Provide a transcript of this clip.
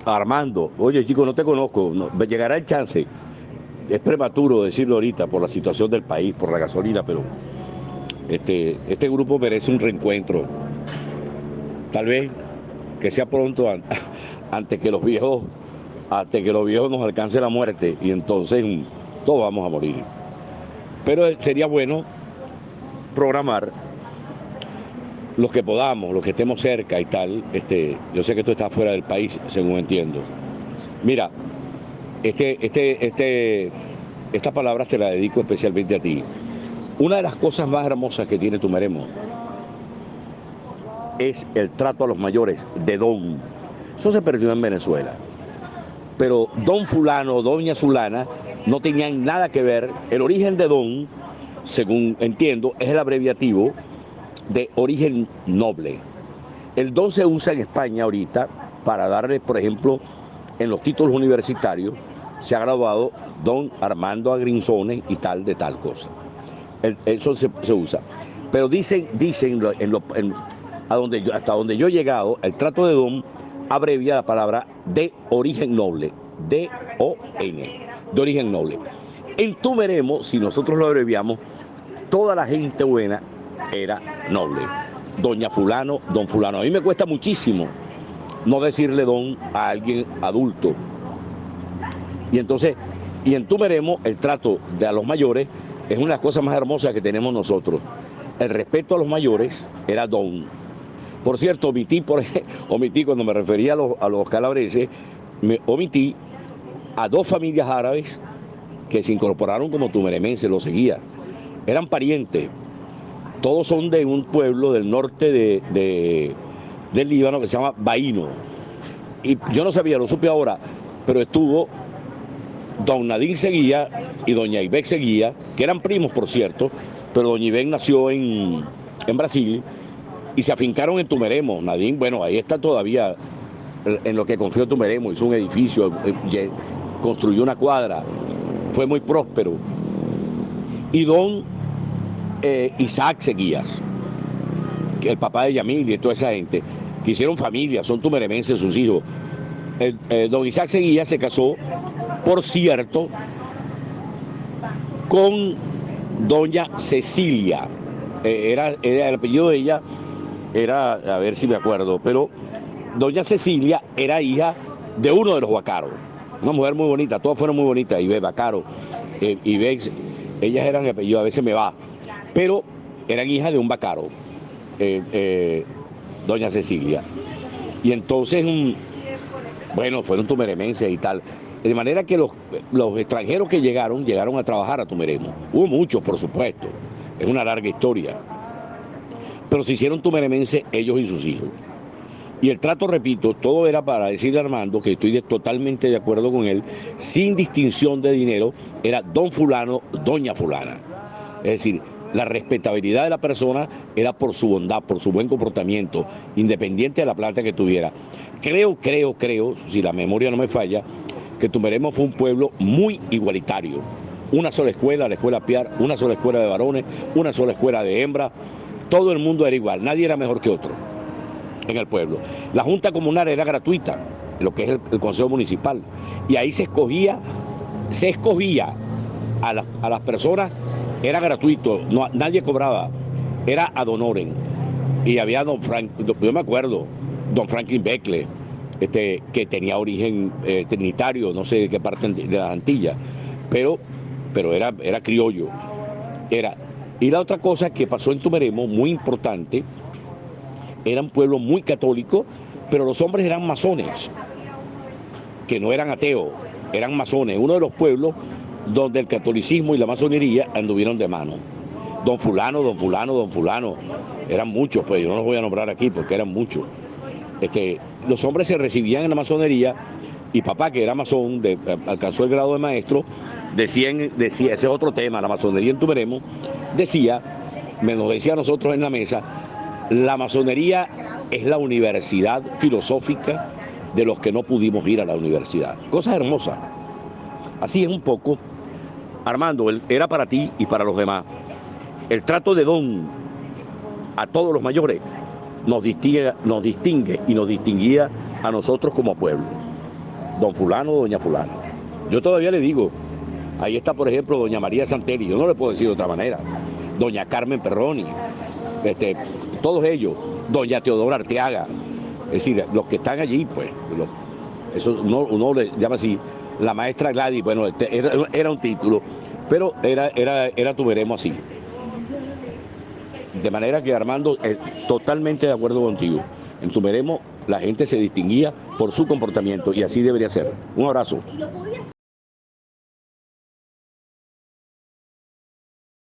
Armando, oye chico, no te conozco, me llegará el chance. Es prematuro decirlo ahorita por la situación del país, por la gasolina, pero este grupo merece un reencuentro. Tal vez que sea pronto antes que los viejos, antes que los viejos nos alcance la muerte y entonces todos vamos a morir. Pero sería bueno programar los que podamos, los que estemos cerca y tal. Yo sé que tú estás fuera del país, según entiendo. Mira, estas palabras te las dedico especialmente a ti. Una de las cosas más hermosas que tiene Tumeremo es el trato a los mayores de don. Eso se perdió en Venezuela. Pero don fulano, doña fulana, no tenían nada que ver. El origen de don, según entiendo, es el abreviativo de origen noble. El don se usa en España ahorita para darle, por ejemplo, en los títulos universitarios, se ha graduado don Armando Agrinzones y tal de tal cosa. Eso se usa. Pero dicen hasta donde yo he llegado, el trato de don abrevia la palabra de origen noble, D-O-N, de origen noble. En Tumeremo, si nosotros lo abreviamos, toda la gente buena era noble. Doña fulano, don fulano. A mí me cuesta muchísimo no decirle don a alguien adulto. Y entonces, y en Tumeremo, el trato de a los mayores es una de las cosas más hermosas que tenemos nosotros. El respeto a los mayores era don. Por cierto, omití cuando me refería a los calabreses, me omití a dos familias árabes que se incorporaron como tumeremenses, lo seguía. Eran parientes. Todos son de un pueblo del norte del Líbano que se llama Baíno. Y yo no sabía, lo supe ahora, pero estuvo don Nadir Seguía y doña Ibec Seguía, que eran primos, por cierto, pero doña Ibec nació en Brasil y se afincaron en Tumeremo. Nadir, bueno, ahí está todavía en lo que confió Tumeremo, hizo un edificio, construyó una cuadra, fue muy próspero. Y don Isaac Seguías, que el papá de Yamil y toda esa gente, que hicieron familia, son tumeremenses sus hijos. Don Isaac Seguías se casó, por cierto, con doña Cecilia. Era el apellido de ella, era, a ver si me acuerdo, pero doña Cecilia era hija de uno de los Vacaros. Una mujer muy bonita, todas fueron muy bonitas, Ibe Vacaro, Ibe, ellas eran de apellido, a veces me va, pero eran hijas de un Vacaro, doña Cecilia. Y entonces, bueno, fueron tumeremenses y tal. De manera que los extranjeros que llegaron a trabajar a Tumeremo. Hubo muchos, por supuesto. Es una larga historia. Pero se hicieron tumeremenses ellos y sus hijos. Y el trato, repito, todo era para decirle a Armando, que estoy totalmente de acuerdo con él, sin distinción de dinero, era don fulano, doña fulana. Es decir, la respetabilidad de la persona era por su bondad, por su buen comportamiento, independiente de la plata que tuviera. Creo, si la memoria no me falla, que Tumeremo fue un pueblo muy igualitario. Una sola escuela, la escuela Piar, una sola escuela de varones, una sola escuela de hembras. Todo el mundo era igual, nadie era mejor que otro en el pueblo. La Junta Comunal era gratuita, lo que es el Consejo Municipal. Y ahí se escogía a las personas, era gratuito, no, nadie cobraba, era ad honorem. Y había yo me acuerdo, don Franklin Beckle, que tenía origen trinitario, no sé de qué parte de las Antillas, pero era criollo. Y la otra cosa que pasó en Tumeremo, muy importante, era un pueblo muy católico, pero los hombres eran masones, que no eran ateos, eran masones. Uno de los pueblos donde el catolicismo y la masonería anduvieron de mano. Don fulano, don fulano, don fulano. Eran muchos, pues yo no los voy a nombrar aquí porque eran muchos. Los hombres se recibían en la masonería y papá, que era masón, alcanzó el grado de maestro, decía, ese es otro tema, la masonería en Tumeremo, nos decía a nosotros en la mesa, la masonería es la universidad filosófica de los que no pudimos ir a la universidad. Cosas hermosas. Así es un poco. Armando, era para ti y para los demás. El trato de don a todos los mayores nos distingue y nos distinguía a nosotros como pueblo. don fulano o doña fulano. Yo todavía le digo, ahí está por ejemplo doña María Santelli, yo no le puedo decir de otra manera, doña Carmen Perroni, todos ellos, doña Teodora Arteaga, es decir, los que están allí, pues, eso uno le llama así, la maestra Gladys, bueno, era un título, pero era tu veremos así. De manera que Armando, totalmente de acuerdo contigo. En tu veremos la gente se distinguía por su comportamiento y así debería ser. Un abrazo.